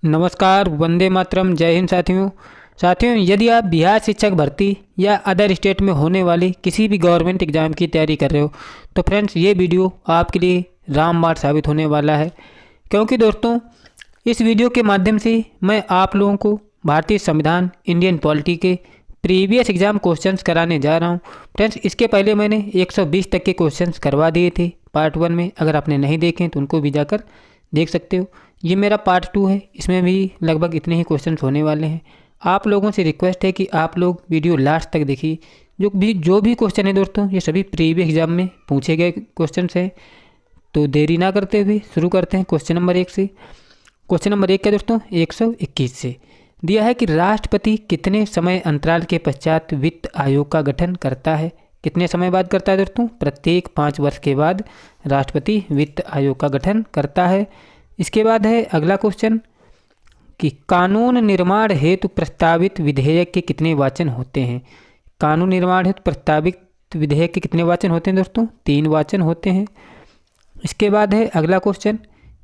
नमस्कार, वंदे मातरम, जय हिंद साथियों, यदि आप बिहार शिक्षक भर्ती या अदर स्टेट में होने वाली किसी भी गवर्नमेंट एग्ज़ाम की तैयारी कर रहे हो तो फ्रेंड्स ये वीडियो आपके लिए रामबाण साबित होने वाला है। क्योंकि दोस्तों इस वीडियो के माध्यम से मैं आप लोगों को भारतीय संविधान, इंडियन पॉलिटी के प्रीवियस एग्ज़ाम क्वेश्चंस कराने जा रहा हूँ। फ्रेंड्स इसके पहले मैंने 120 तक के क्वेश्चंस करवा दिए थे पार्ट 1 में। अगर आपने नहीं देखे तो उनको भी जाकर देख सकते हो। ये मेरा पार्ट 2 है, इसमें भी लगभग इतने ही क्वेश्चंस होने वाले हैं। आप लोगों से रिक्वेस्ट है कि आप लोग वीडियो लास्ट तक देखिए। जो भी क्वेश्चन है दोस्तों ये सभी प्रीवियस एग्जाम में पूछे गए क्वेश्चंस हैं। तो देरी ना करते हुए शुरू करते हैं क्वेश्चन नंबर 1 से। क्वेश्चन नंबर 1 क्या दोस्तों 121 से दिया है कि राष्ट्रपति कितने समय अंतराल के पश्चात वित्त आयोग का गठन करता है। कितने समय बाद करता है दोस्तों? प्रत्येक 5 वर्ष के बाद राष्ट्रपति वित्त आयोग का गठन करता है। इसके बाद है अगला क्वेश्चन कि कानून निर्माण हेतु प्रस्तावित विधेयक के कितने वाचन होते हैं। कानून निर्माण हेतु प्रस्तावित विधेयक के कितने वाचन होते हैं दोस्तों? 3 वाचन होते हैं। इसके बाद है अगला क्वेश्चन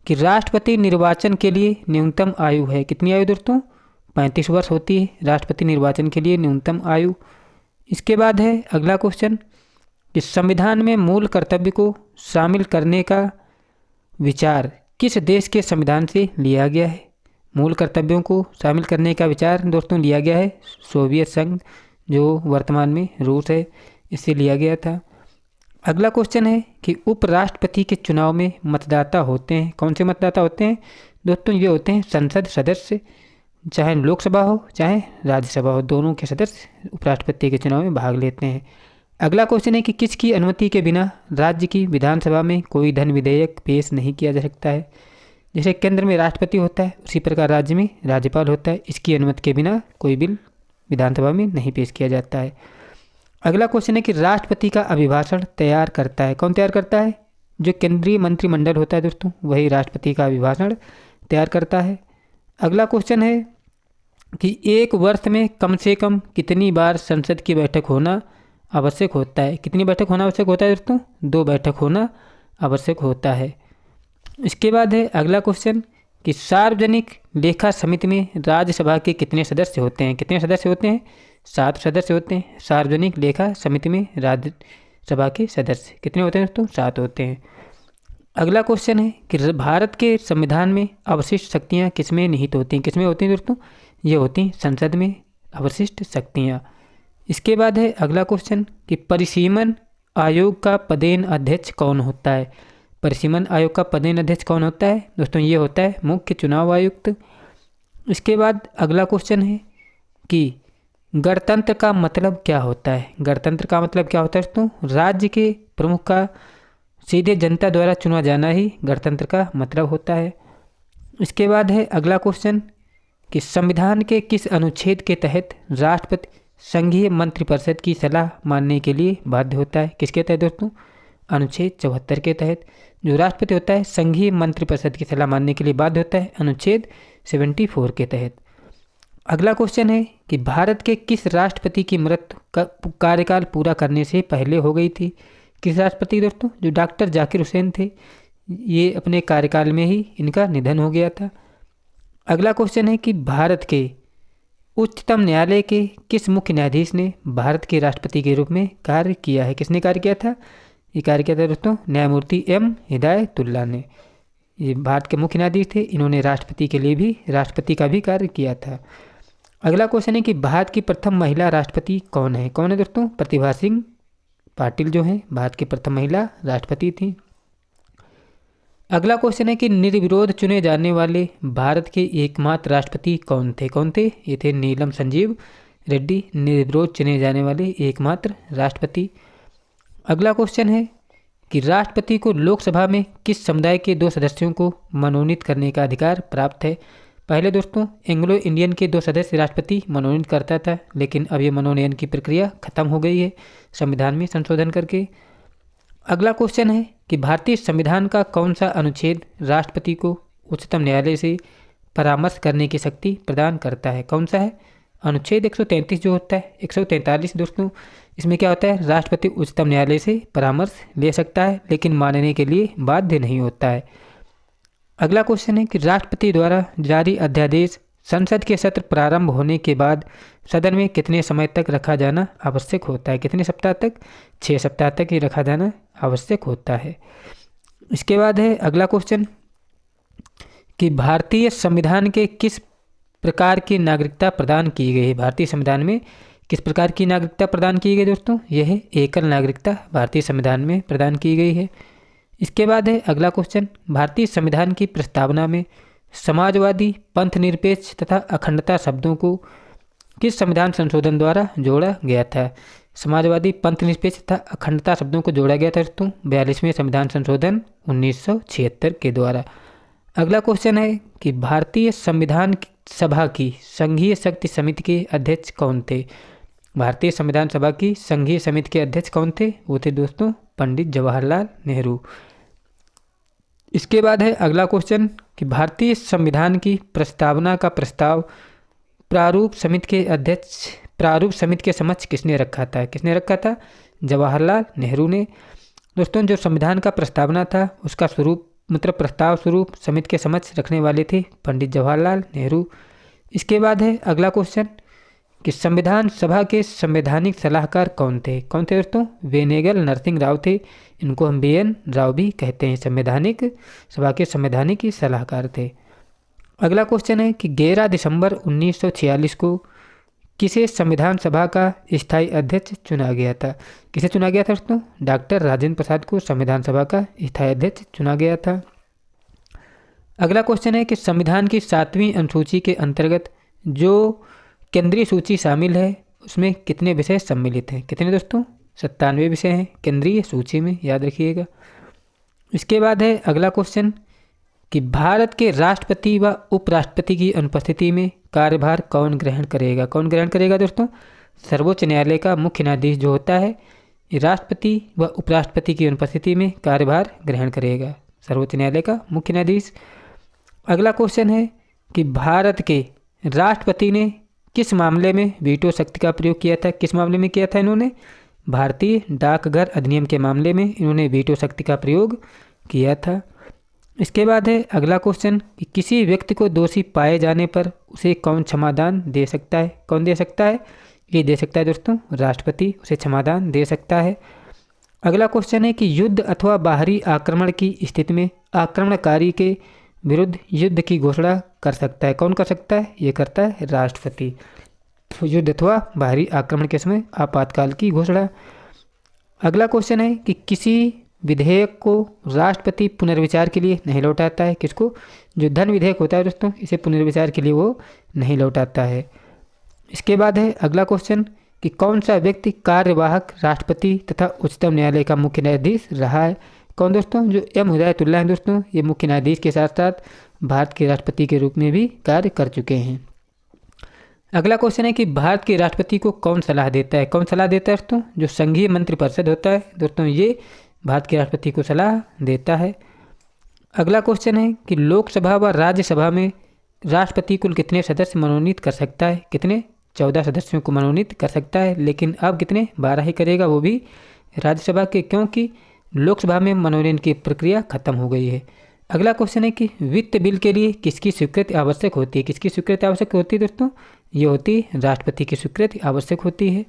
कि राष्ट्रपति निर्वाचन के लिए न्यूनतम आयु है। कितनी आयु दोस्तों? 35 वर्ष होती है राष्ट्रपति निर्वाचन के लिए न्यूनतम आयु। इसके बाद है अगला क्वेश्चन कि संविधान में मूल कर्तव्य को शामिल करने का विचार किस देश के संविधान से लिया गया है। मूल कर्तव्यों को शामिल करने का विचार दोस्तों लिया गया है सोवियत संघ, जो वर्तमान में रूस है, इससे लिया गया था। अगला क्वेश्चन है कि उपराष्ट्रपति के चुनाव में मतदाता होते हैं। कौन से मतदाता होते हैं दोस्तों? ये होते हैं संसद सदस्य, चाहे लोकसभा हो चाहे राज्यसभा हो, दोनों के सदस्य उपराष्ट्रपति के चुनाव में भाग लेते हैं। अगला क्वेश्चन है कि किसकी अनुमति के बिना राज्य की विधानसभा में कोई धन विधेयक पेश नहीं किया जा सकता है। जैसे केंद्र में राष्ट्रपति होता है उसी प्रकार राज्य में राज्यपाल होता है, इसकी अनुमति के बिना कोई बिल विधानसभा में नहीं पेश किया जाता है। अगला क्वेश्चन है कि राष्ट्रपति का अभिभाषण तैयार करता है। कौन तैयार करता है? जो केंद्रीय मंत्रिमंडल होता है दोस्तों, वही राष्ट्रपति का अभिभाषण तैयार करता है। अगला क्वेश्चन है कि एक वर्ष में कम से कम कितनी बार संसद की बैठक होना आवश्यक होता है। कितनी बैठक होना आवश्यक होता है दोस्तों? 2 बैठक होना आवश्यक होता है। इसके बाद है अगला क्वेश्चन कि सार्वजनिक लेखा समिति में राज्यसभा के कितने सदस्य होते हैं। कितने सदस्य होते हैं? 7 सदस्य होते हैं। सार्वजनिक लेखा समिति में राज्यसभा के सदस्य कितने होते हैं दोस्तों? 7 होते हैं। अगला क्वेश्चन है कि भारत के संविधान में अवशिष्ट शक्तियाँ किसमें निहित होती हैं। किसमें होती हैं दोस्तों? ये होती हैं संसद में अवशिष्ट शक्तियाँ। इसके बाद है अगला क्वेश्चन कि परिसीमन आयोग का पदेन अध्यक्ष कौन होता है। परिसीमन आयोग का पदेन अध्यक्ष कौन होता है दोस्तों? ये होता है मुख्य चुनाव आयुक्त। इसके बाद अगला क्वेश्चन है कि गणतंत्र का मतलब क्या होता है। गणतंत्र का मतलब क्या होता है दोस्तों? राज्य के प्रमुख का सीधे जनता द्वारा चुना जाना ही गणतंत्र का मतलब होता है। इसके बाद है अगला क्वेश्चन कि संविधान के किस अनुच्छेद के तहत राष्ट्रपति संघीय मंत्रिपरिषद की सलाह मानने के लिए बाध्य होता है। किसके तहत दोस्तों? अनुच्छेद 74 के तहत जो राष्ट्रपति होता है संघीय मंत्रिपरिषद की सलाह मानने के लिए बाध्य होता है अनुच्छेद 74 के तहत। अगला क्वेश्चन है कि भारत के किस राष्ट्रपति की मृत्यु का कार्यकाल पूरा करने से पहले हो गई थी। किस राष्ट्रपति दोस्तों? जो डॉक्टर जाकिर हुसैन थे, ये अपने कार्यकाल में ही इनका निधन हो गया था। अगला क्वेश्चन है कि भारत के उच्चतम न्यायालय के किस मुख्य न्यायाधीश ने भारत के राष्ट्रपति के रूप में कार्य किया है। किसने कार्य किया था? ये कार्य किया था दोस्तों न्यायमूर्ति एम हिदायतुल्ला ने। ये भारत के मुख्य न्यायाधीश थे, इन्होंने राष्ट्रपति के लिए भी राष्ट्रपति का भी कार्य किया था। अगला क्वेश्चन है कि भारत की प्रथम महिला राष्ट्रपति कौन है। कौन है दोस्तों? प्रतिभा सिंह पाटिल जो हैं भारत की प्रथम महिला राष्ट्रपति थी। अगला क्वेश्चन है कि निर्विरोध चुने जाने वाले भारत के एकमात्र राष्ट्रपति कौन थे। कौन थे? ये थे नीलम संजीव रेड्डी, निर्विरोध चुने जाने वाले एकमात्र राष्ट्रपति। अगला क्वेश्चन है कि राष्ट्रपति को लोकसभा में किस समुदाय के 2 सदस्यों को मनोनीत करने का अधिकार प्राप्त है। पहले दोस्तों एंग्लो इंडियन के 2 सदस्य राष्ट्रपति मनोनीत करता था, लेकिन अब ये मनोनयन की प्रक्रिया खत्म हो गई है संविधान में संशोधन करके। अगला क्वेश्चन है कि भारतीय संविधान का कौन सा अनुच्छेद राष्ट्रपति को उच्चतम न्यायालय से परामर्श करने की शक्ति प्रदान करता है। कौन सा है? अनुच्छेद 133 जो होता है 143 दोस्तों, इसमें क्या होता है? राष्ट्रपति उच्चतम न्यायालय से परामर्श ले सकता है, लेकिन मानने के लिए बाध्य नहीं होता है। अगला क्वेश्चन है कि राष्ट्रपति द्वारा जारी अध्यादेश संसद के सत्र प्रारंभ होने के बाद सदन में कितने समय तक रखा जाना आवश्यक होता है? कितने सप्ताह तक? 6 सप्ताह तक ही रखा जाना आवश्यक होता है। इसके बाद है अगला क्वेश्चन कि भारतीय संविधान के किस प्रकार की नागरिकता प्रदान की गई है? भारतीय संविधान में किस प्रकार की नागरिकता प्रदान की गई दोस्तों? यह है एकल नागरिकता भारतीय संविधान में प्रदान की गई है। इसके बाद है अगला क्वेश्चन, भारतीय संविधान की प्रस्तावना में समाजवादी, पंथ निरपेक्ष तथा अखंडता शब्दों को किस संविधान संशोधन द्वारा जोड़ा गया था? समाजवादी, पंथ निरपेक्ष तथा अखंडता शब्दों को जोड़ा गया था दोस्तों 42वें संविधान संशोधन 1976 के द्वारा। अगला क्वेश्चन है कि भारतीय संविधान सभा की संघीय शक्ति समिति के अध्यक्ष कौन थे? भारतीय संविधान सभा की संघीय समिति के अध्यक्ष कौन थे? वो थे दोस्तों पंडित जवाहरलाल नेहरू। इसके बाद है अगला क्वेश्चन कि भारतीय संविधान की प्रस्तावना का प्रस्ताव प्रारूप समिति के समक्ष किसने रखा था? किसने रखा था? जवाहरलाल नेहरू ने। दोस्तों जो संविधान का प्रस्तावना था उसका स्वरूप प्रस्ताव स्वरूप समिति के समक्ष रखने वाले थे पंडित जवाहरलाल नेहरू। इसके बाद है अगला क्वेश्चन कि संविधान सभा के संवैधानिक सलाहकार कौन थे? कौन थे दोस्तों? वेनेगल नरसिंह राव थे। इनको हम BN राव भी कहते हैं। संवैधानिक सभा के संवैधानिक सलाहकार थे। अगला क्वेश्चन है कि 11 दिसंबर 1946 को किसे संविधान सभा का स्थायी अध्यक्ष चुना गया था? किसे चुना गया था दोस्तों? डॉक्टर राजेंद्र प्रसाद को संविधान सभा का स्थायी अध्यक्ष चुना गया था। अगला क्वेश्चन है कि संविधान की 7वीं अनुसूची के अंतर्गत जो केंद्रीय सूची शामिल है उसमें कितने विषय सम्मिलित हैं? कितने दोस्तों? 97 विषय हैं केंद्रीय सूची में, याद रखिएगा। इसके बाद है अगला क्वेश्चन कि भारत के राष्ट्रपति व उपराष्ट्रपति की अनुपस्थिति में कार्यभार कौन ग्रहण करेगा? कौन ग्रहण करेगा दोस्तों? सर्वोच्च न्यायालय का मुख्य न्यायाधीश जो होता है ये राष्ट्रपति व उपराष्ट्रपति की अनुपस्थिति में कार्यभार ग्रहण करेगा, सर्वोच्च न्यायालय का मुख्य न्यायाधीश। अगला क्वेश्चन है कि भारत के राष्ट्रपति ने किस मामले में वीटो शक्ति का प्रयोग किया था? किस मामले में किया था इन्होंने? भारतीय डाकघर अधिनियम के मामले में इन्होंने वीटो शक्ति का प्रयोग किया था। इसके बाद है अगला क्वेश्चन कि किसी व्यक्ति को दोषी पाए जाने पर उसे कौन क्षमादान दे सकता है? कौन दे सकता है? ये दे सकता है दोस्तों राष्ट्रपति उसे क्षमादान दे सकता है। अगला क्वेश्चन है कि युद्ध अथवा बाहरी आक्रमण की स्थिति में आक्रमणकारी के विरुद्ध युद्ध की घोषणा कर सकता है? कौन कर सकता है? ये करता है राष्ट्रपति। युद्ध अथवा बाहरी आक्रमण के समय आपातकाल की घोषणा। अगला क्वेश्चन है कि किसी विधेयक को राष्ट्रपति पुनर्विचार के लिए नहीं लौटाता है। किसको? जो धन विधेयक होता है दोस्तों इसे पुनर्विचार के लिए वो नहीं लौटाता है। इसके बाद है अगला क्वेश्चन कि कौन सा व्यक्ति कार्यवाहक राष्ट्रपति तथा उच्चतम न्यायालय का मुख्य न्यायाधीश रहा है? कौन दोस्तों? जो M हिदायतुल्लाह हैं दोस्तों, ये मुख्य न्यायाधीश के साथ साथ भारत के राष्ट्रपति के रूप में भी कार्य कर चुके हैं। अगला क्वेश्चन है कि भारत के राष्ट्रपति को कौन सलाह देता है? कौन सलाह देता है दोस्तों? जो संघीय मंत्रिपरिषद होता है दोस्तों ये भारत के राष्ट्रपति को सलाह देता है। अगला क्वेश्चन है कि लोकसभा व राज्यसभा में राष्ट्रपति कुल कितने सदस्य मनोनीत कर सकता है? कितने? 14 सदस्यों को मनोनीत कर सकता है, लेकिन अब कितने? 12 ही करेगा, वो भी राज्यसभा के, क्योंकि लोकसभा में मनोनयन की प्रक्रिया खत्म हो गई है। अगला क्वेश्चन है कि वित्त बिल के लिए किसकी स्वीकृति आवश्यक होती है? किसकी स्वीकृति आवश्यक होती है दोस्तों? ये होती है राष्ट्रपति की स्वीकृति आवश्यक होती है।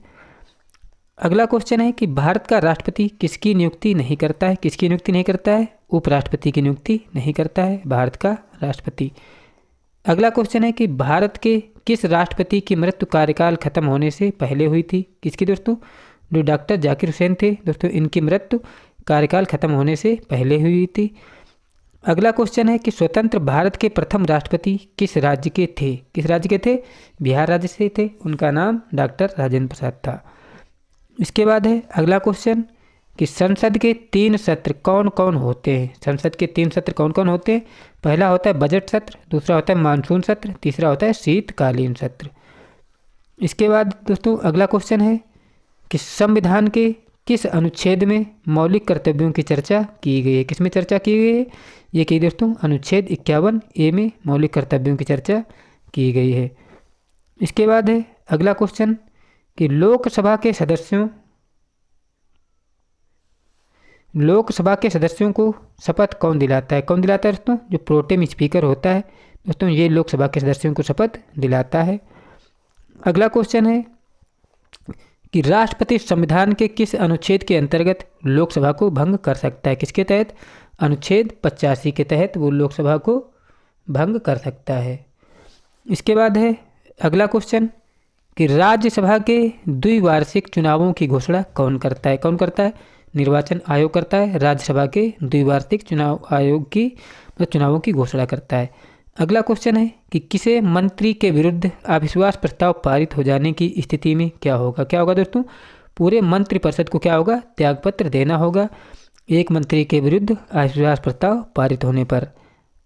अगला क्वेश्चन है कि भारत का राष्ट्रपति किसकी नियुक्ति नहीं करता है? किसकी नियुक्ति नहीं करता है? उपराष्ट्रपति की नियुक्ति नहीं करता है भारत का राष्ट्रपति। अगला क्वेश्चन है कि भारत के किस राष्ट्रपति की मृत्यु कार्यकाल खत्म होने से पहले हुई थी? किसकी दोस्तों? जो डॉक्टर जाकिर हुसैन थे दोस्तों, इनकी मृत्यु कार्यकाल खत्म होने से पहले हुई थी। अगला क्वेश्चन है कि स्वतंत्र भारत के प्रथम राष्ट्रपति किस राज्य के थे? किस राज्य के थे? बिहार राज्य से थे। उनका नाम डॉक्टर राजेंद्र प्रसाद था। इसके बाद है अगला क्वेश्चन कि संसद के 3 सत्र कौन कौन होते हैं? संसद के 3 सत्र कौन कौन होते हैं? पहला होता है बजट सत्र, दूसरा होता है मानसून सत्र, तीसरा होता है शीतकालीन सत्र। इसके बाद दोस्तों अगला क्वेश्चन है कि संविधान के किस अनुच्छेद में मौलिक कर्तव्यों की चर्चा की गई है? किस में चर्चा की गई है? ये की दोस्तों अनुच्छेद 51A में मौलिक कर्तव्यों की चर्चा की गई है। इसके बाद है अगला क्वेश्चन कि लोकसभा के सदस्यों को शपथ कौन दिलाता है? कौन दिलाता है दोस्तों? जो प्रोटेम स्पीकर होता है दोस्तों, ये लोकसभा के सदस्यों को शपथ दिलाता है। अगला क्वेश्चन है कि राष्ट्रपति संविधान के किस अनुच्छेद के अंतर्गत लोकसभा को भंग कर सकता है? किसके तहत? अनुच्छेद 85 के तहत वो लोकसभा को भंग कर सकता है। इसके बाद है अगला क्वेश्चन कि राज्यसभा के द्विवार्षिक चुनावों की घोषणा कौन करता है? कौन करता है? निर्वाचन आयोग करता है। राज्यसभा के द्विवार्षिक चुनाव आयोग की चुनावों की घोषणा करता है। अगला क्वेश्चन है कि किसे मंत्री के विरुद्ध अविश्वास प्रस्ताव पारित हो जाने की स्थिति में क्या होगा? क्या होगा दोस्तों? पूरे मंत्रिपरिषद को क्या होगा? त्यागपत्र देना होगा एक मंत्री के विरुद्ध अविश्वास प्रस्ताव पारित होने पर।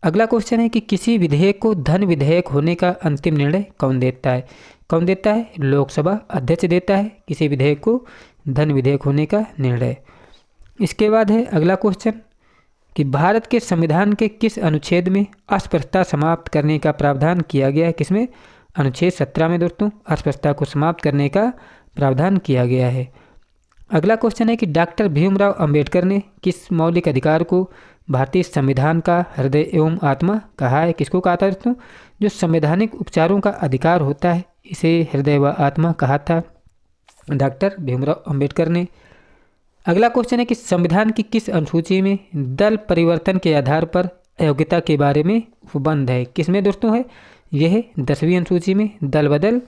अगला क्वेश्चन है कि किसी विधेयक को धन विधेयक होने का अंतिम निर्णय कौन देता है? कौन देता है? लोकसभा अध्यक्ष देता है किसी विधेयक को धन विधेयक होने का निर्णय। इसके बाद है अगला क्वेश्चन कि भारत के संविधान के किस अनुच्छेद में अस्पृश्यता समाप्त करने का प्रावधान किया गया है? किसमें? अनुच्छेद 17 में दोस्तों अस्पृश्यता को समाप्त करने का प्रावधान किया गया है। अगला क्वेश्चन है कि डॉक्टर भीमराव अंबेडकर ने किस मौलिक अधिकार को भारतीय संविधान का हृदय एवं आत्मा कहा है? किसको कहा था दोस्तों? जो संवैधानिक उपचारों का अधिकार होता है इसे हृदय व आत्मा कहा था डॉक्टर भीमराव अंबेडकर ने। अगला क्वेश्चन है कि संविधान की किस अनुसूची में दल परिवर्तन के आधार पर अयोग्यता के बारे में उपबंध है? किसमें दोस्तों है? यह 10वीं अनुसूची में दल बदल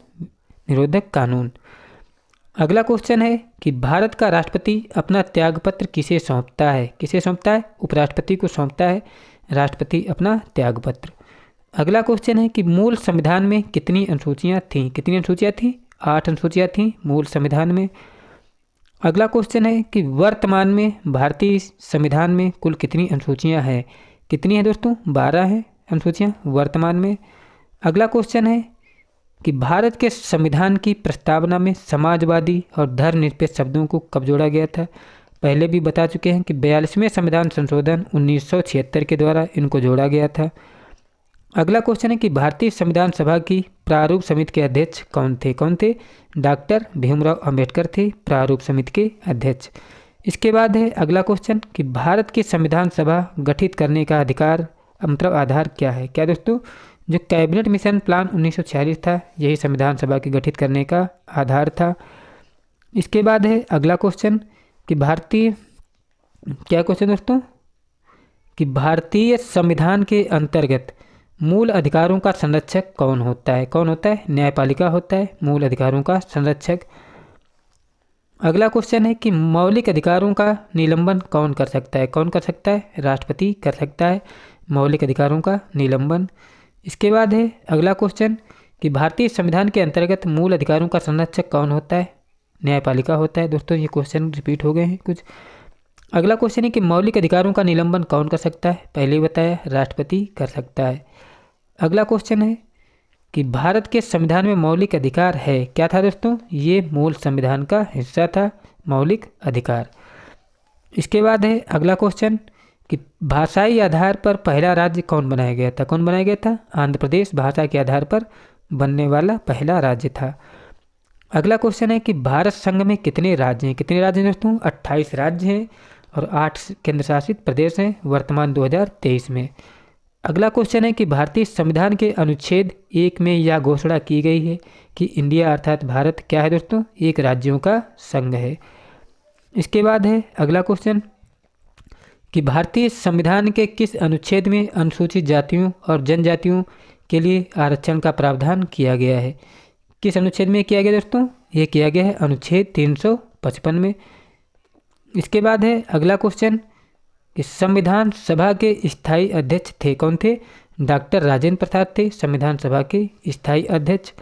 निरोधक कानून। अगला क्वेश्चन है कि भारत का राष्ट्रपति अपना त्यागपत्र किसे सौंपता है? किसे सौंपता है? उपराष्ट्रपति को सौंपता है राष्ट्रपति अपना त्यागपत्र। अगला क्वेश्चन है कि मूल संविधान में कितनी अनुसूचियाँ थीं? कितनी अनुसूचियाँ थीं? 8 अनुसूचियाँ थीं मूल संविधान में। अगला क्वेश्चन है कि वर्तमान में भारतीय संविधान में कुल कितनी अनुसूचियाँ हैं? कितनी है दोस्तों? 12 हैं अनुसूचियाँ वर्तमान में। अगला क्वेश्चन है कि भारत के संविधान की प्रस्तावना में समाजवादी और धर्मनिरपेक्ष शब्दों को कब जोड़ा गया था? पहले भी बता चुके हैं कि 42वें संविधान संशोधन 1976 के द्वारा इनको जोड़ा गया था। अगला क्वेश्चन है कि भारतीय संविधान सभा की प्रारूप समिति के अध्यक्ष कौन थे? कौन थे? डॉक्टर भीमराव अंबेडकर थे प्रारूप समिति के अध्यक्ष। इसके बाद है अगला क्वेश्चन कि भारत की संविधान सभा गठित करने का अधिकार मतलब आधार क्या है? क्या दोस्तों? जो कैबिनेट मिशन प्लान 1946 था यही संविधान सभा की गठित करने का आधार था। इसके बाद है अगला क्वेश्चन कि भारतीय क्या क्वेश्चन दोस्तों कि भारतीय संविधान के अंतर्गत मूल अधिकारों का संरक्षक कौन होता है? कौन होता है? न्यायपालिका होता है मूल अधिकारों का संरक्षक। अगला क्वेश्चन है कि मौलिक अधिकारों का निलंबन कौन कर सकता है? कौन कर सकता है? राष्ट्रपति कर सकता है मौलिक अधिकारों का निलंबन। इसके बाद है अगला क्वेश्चन कि भारतीय संविधान के अंतर्गत मूल अधिकारों का संरक्षक कौन होता है? न्यायपालिका होता है। दोस्तों ये क्वेश्चन रिपीट हो गए हैं कुछ। अगला क्वेश्चन है कि मौलिक अधिकारों का निलंबन कौन कर सकता है? पहले ही बताया राष्ट्रपति कर सकता है। अगला क्वेश्चन है कि भारत के संविधान में मौलिक अधिकार है। क्या था दोस्तों? ये मूल संविधान का हिस्सा था मौलिक अधिकार। इसके बाद है अगला क्वेश्चन कि भाषाई आधार पर पहला राज्य कौन बनाया गया था? कौन बनाया गया था? आंध्र प्रदेश भाषा के आधार पर बनने वाला पहला राज्य था। अगला क्वेश्चन है कि भारत संघ में कितने राज्य हैं? कितने राज्य हैं दोस्तों? 28 राज्य हैं और 8 केंद्र शासित प्रदेश हैं वर्तमान 2023 में। अगला क्वेश्चन है कि भारतीय संविधान के अनुच्छेद 1 में यह घोषणा की गई है कि इंडिया अर्थात भारत क्या है दोस्तों? एक राज्यों का संघ है। इसके बाद है अगला क्वेश्चन कि भारतीय संविधान के किस अनुच्छेद में अनुसूचित जातियों और जनजातियों के लिए आरक्षण का प्रावधान किया गया है? किस अनुच्छेद में किया गया दोस्तों? ये किया गया है अनुच्छेद 355 में। इसके बाद है अगला क्वेश्चन कि संविधान सभा के स्थायी अध्यक्ष थे। कौन थे? डॉक्टर राजेंद्र प्रसाद थे संविधान सभा के स्थायी अध्यक्ष।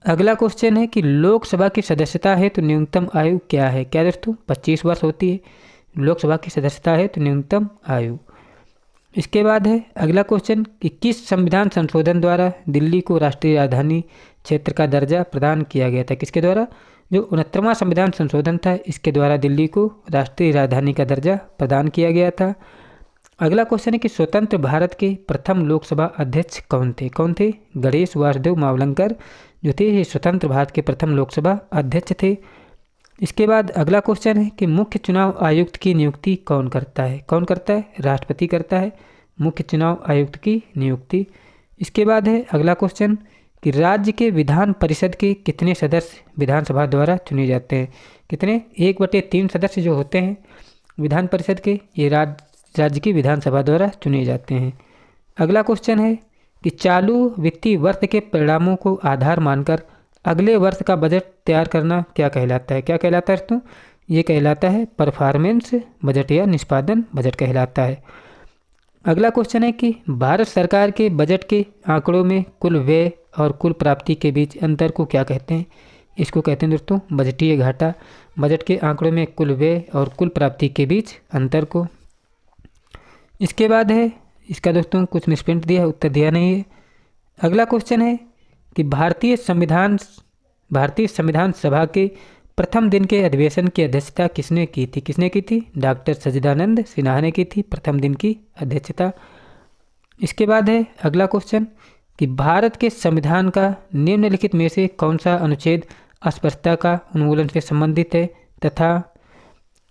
अगला क्वेश्चन है कि लोकसभा की सदस्यता हेतु न्यूनतम आयु क्या है? क्या दोस्तों? 25 वर्ष होती है लोकसभा की सदस्यता हेतु न्यूनतम आयु। इसके बाद है अगला क्वेश्चन कि किस संविधान संशोधन द्वारा दिल्ली को राष्ट्रीय राजधानी क्षेत्र का दर्जा प्रदान किया गया था? किसके द्वारा? जो 69वां संविधान संशोधन था इसके द्वारा दिल्ली को राष्ट्रीय राजधानी का दर्जा प्रदान किया गया था। अगला क्वेश्चन है कि स्वतंत्र भारत के प्रथम लोकसभा अध्यक्ष कौन थे? कौन थे? गणेश वासुदेव मावलंकर जो थे ये स्वतंत्र भारत के प्रथम लोकसभा अध्यक्ष थे। इसके बाद अगला क्वेश्चन है कि मुख्य चुनाव आयुक्त की नियुक्ति कौन करता है? कौन करता है? राष्ट्रपति करता है मुख्य चुनाव आयुक्त की नियुक्ति। इसके बाद है अगला क्वेश्चन कि राज्य के विधान परिषद के कितने सदस्य विधानसभा द्वारा चुने जाते हैं? कितने? 1/3 सदस्य जो होते हैं विधान परिषद के, ये राज्य की विधानसभा द्वारा चुने जाते हैं। अगला क्वेश्चन है कि चालू वित्तीय वर्ष के परिणामों को आधार मानकर अगले वर्ष का बजट तैयार करना क्या कहलाता है? क्या कहलाता है दोस्तों? ये कहलाता है परफॉर्मेंस बजट या निष्पादन बजट कहलाता है। अगला क्वेश्चन है कि भारत सरकार के बजट के आंकड़ों में कुल व्यय और कुल प्राप्ति के बीच अंतर को क्या कहते हैं? इसको कहते हैं दोस्तों बजटीय घाटा। बजट के आंकड़ों में कुल व्यय और कुल प्राप्ति के बीच अंतर को। इसके बाद है इसका दोस्तों कुछ मिसप्रिंट दिया है, उत्तर दिया नहीं है। अगला क्वेश्चन है कि भारतीय संविधान सभा के प्रथम दिन के अधिवेशन की अध्यक्षता किसने की थी? किसने की थी? डॉक्टर सच्चिदानंद सिन्हा ने की थी प्रथम दिन की अध्यक्षता। इसके बाद है अगला क्वेश्चन कि भारत के संविधान का निम्नलिखित में से कौन सा अनुच्छेद अस्पष्टता का उन्मूलन से संबंधित है तथा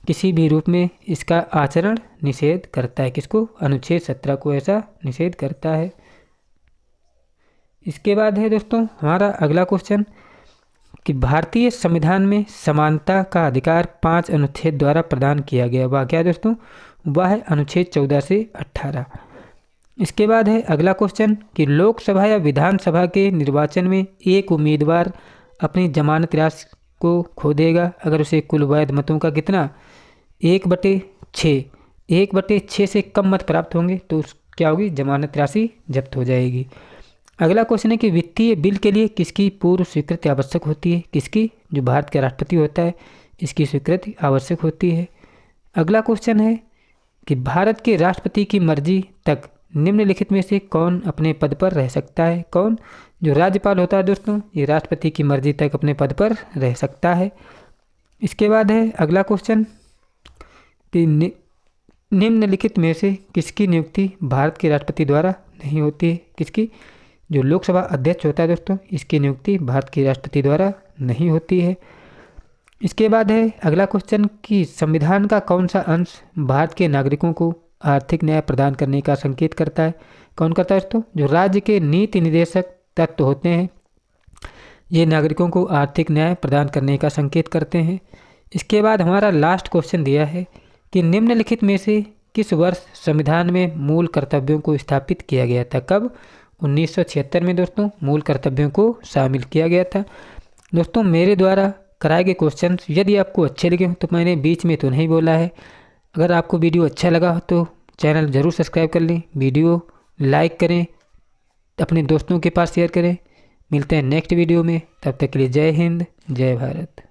किसी भी रूप में इसका आचरण निषेध करता है? किसको? अनुच्छेद 17 को ऐसा निषेध करता है। इसके बाद है दोस्तों हमारा अगला क्वेश्चन कि भारतीय संविधान में समानता का अधिकार 5 अनुच्छेद द्वारा प्रदान किया गया। वह क्या दोस्तों? वह है अनुच्छेद 14 से 18। इसके बाद है अगला क्वेश्चन कि लोकसभा या विधानसभा के निर्वाचन में एक उम्मीदवार अपनी जमानत राशि को खो देगा अगर उसे कुल वैध मतों का कितना? 1/6। 1/6 से कम मत प्राप्त होंगे तो क्या होगी? जमानत राशि जब्त हो जाएगी। अगला क्वेश्चन है कि वित्तीय बिल के लिए किसकी पूर्व स्वीकृति आवश्यक होती है? किसकी? जो भारत का राष्ट्रपति होता है इसकी स्वीकृति आवश्यक होती है। अगला क्वेश्चन है कि भारत के राष्ट्रपति की मर्जी तक निम्नलिखित में से कौन अपने पद पर रह सकता है? कौन? जो राज्यपाल होता है दोस्तों ये राष्ट्रपति की मर्जी तक अपने पद पर रह सकता है। इसके बाद है अगला क्वेश्चन कि निम्नलिखित में से किसकी नियुक्ति भारत के राष्ट्रपति द्वारा नहीं होती है? किसकी? जो लोकसभा अध्यक्ष होता है दोस्तों इसकी नियुक्ति भारत के राष्ट्रपति द्वारा नहीं होती है। इसके बाद है अगला क्वेश्चन कि संविधान का कौन सा अंश भारत के नागरिकों को आर्थिक न्याय प्रदान करने का संकेत करता है? कौन करता है दोस्तों? जो राज्य के नीति निर्देशक तत्व होते हैं ये नागरिकों को आर्थिक न्याय प्रदान करने का संकेत करते हैं। इसके बाद हमारा लास्ट क्वेश्चन दिया है कि निम्नलिखित में से किस वर्ष संविधान में मूल कर्तव्यों को स्थापित किया गया था? कब? 1976 में दोस्तों मूल कर्तव्यों को शामिल किया गया था। दोस्तों मेरे द्वारा कराए गए क्वेश्चंस यदि आपको अच्छे लगे हो तो मैंने बीच में तो नहीं बोला है। अगर आपको वीडियो अच्छा लगा हो तो चैनल ज़रूर सब्सक्राइब कर लें, वीडियो लाइक करें, अपने दोस्तों के पास शेयर करें। मिलते हैं नेक्स्ट वीडियो में, तब तक के लिए जय हिंद जय भारत।